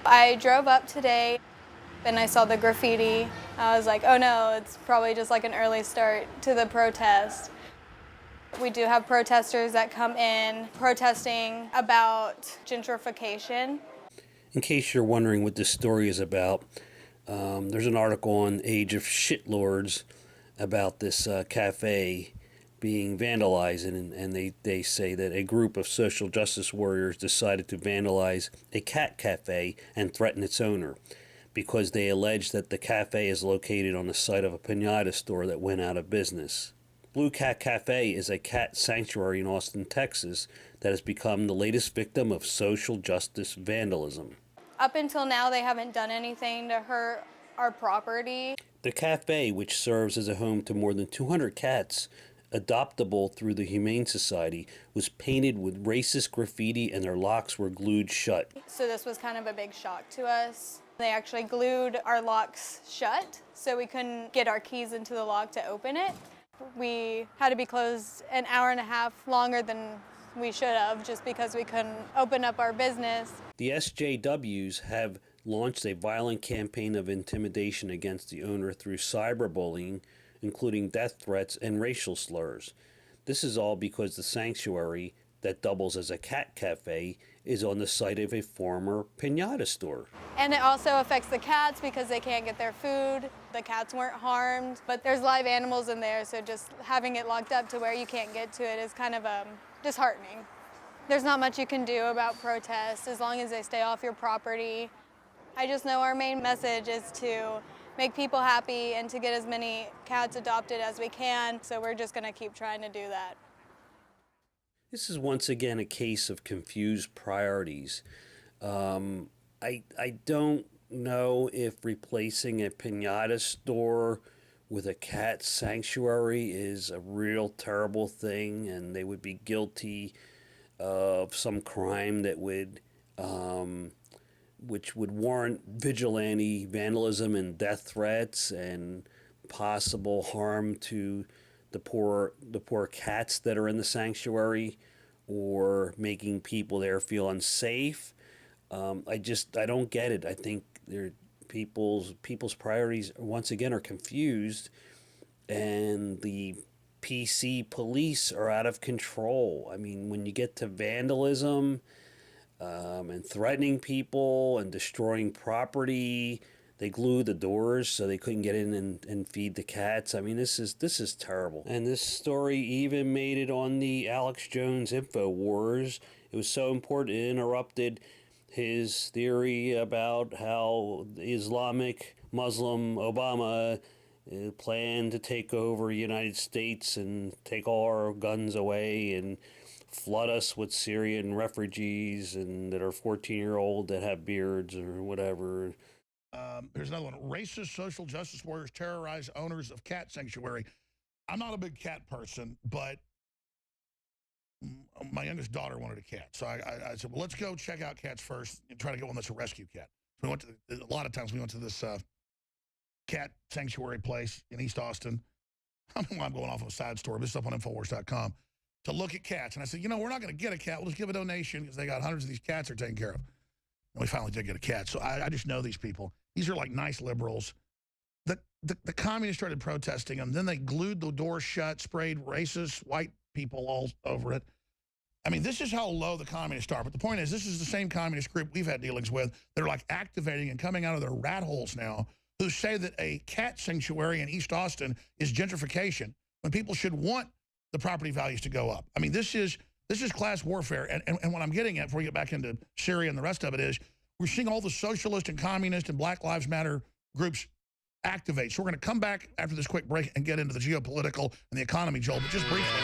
I drove up today and I saw the graffiti. I was like, oh no, it's probably just like an early start to the protest. We do have protesters that come in protesting about gentrification. In case you're wondering what this story is about, there's an article on Age of Shitlords about this cafe being vandalized, and they say that a group of social justice warriors decided to vandalize a cat cafe and threaten its owner because they allege that the cafe is located on the site of a piñata store that went out of business. Blue Cat Cafe is a cat sanctuary in Austin, Texas that has become the latest victim of social justice vandalism. Up until now, they haven't done anything to hurt our property. The cafe, which serves as a home to more than 200 cats, adoptable through the Humane Society, was painted with racist graffiti and their locks were glued shut. So this was kind of a big shock to us. They actually glued our locks shut so we couldn't get our keys into the lock to open it. We had to be closed an hour and a half longer than we should have just because we couldn't open up our business. The SJWs have launched a violent campaign of intimidation against the owner through cyberbullying, including death threats and racial slurs. This is all because the sanctuary that doubles as a cat cafe is on the site of a former piñata store. And it also affects the cats because they can't get their food. The cats weren't harmed, but there's live animals in there, so just having it locked up to where you can't get to it is kind of disheartening. There's not much you can do about protests as long as they stay off your property. I just know our main message is to make people happy and to get as many cats adopted as we can, so we're just going to keep trying to do that. This is once again a case of confused priorities. I don't know if replacing a piñata store with a cat sanctuary is a real terrible thing and they would be guilty of some crime that would which would warrant vigilante vandalism and death threats and possible harm to the poor cats that are in the sanctuary, or making people there feel unsafe. I don't get it. I think people's priorities once again are confused, and the PC police are out of control. I mean, when you get to vandalism and threatening people and destroying property, they glued the doors so they couldn't get in and feed the cats. I mean, this is terrible. And this story even made it on the Alex Jones InfoWars. It was so important it interrupted his theory about how the Islamic Muslim Obama planned to take over the United States and take all our guns away and flood us with Syrian refugees and that are 14-year-old that have beards or whatever. Here's another one. Racist social justice warriors terrorize owners of cat sanctuary. I'm not a big cat person, but my youngest daughter wanted a cat. So I said, well, let's go check out cats first and try to get one that's a rescue cat. We went to, a lot of times we went to this cat sanctuary place in East Austin. I mean, I'm going off of a side story. This is up on Infowars.com to look at cats. And I said, you know, we're not going to get a cat. We'll just give a donation because they got hundreds of these cats they're taking care of. And we finally did get a cat. So I just know these people. These are like nice liberals. The communists started protesting them. Then they glued the doors shut, sprayed racist white people all over it. I mean, this is how low the communists are. But the point is, this is the same communist group we've had dealings with that are like activating and coming out of their rat holes now, who say that a cat sanctuary in East Austin is gentrification when people should want the property values to go up. I mean, this is class warfare. And what I'm getting at before we get back into Syria and the rest of it is we're seeing all the socialist and communist and Black Lives Matter groups activate. So we're going to come back after this quick break and get into the geopolitical and the economy, Joel, but just briefly.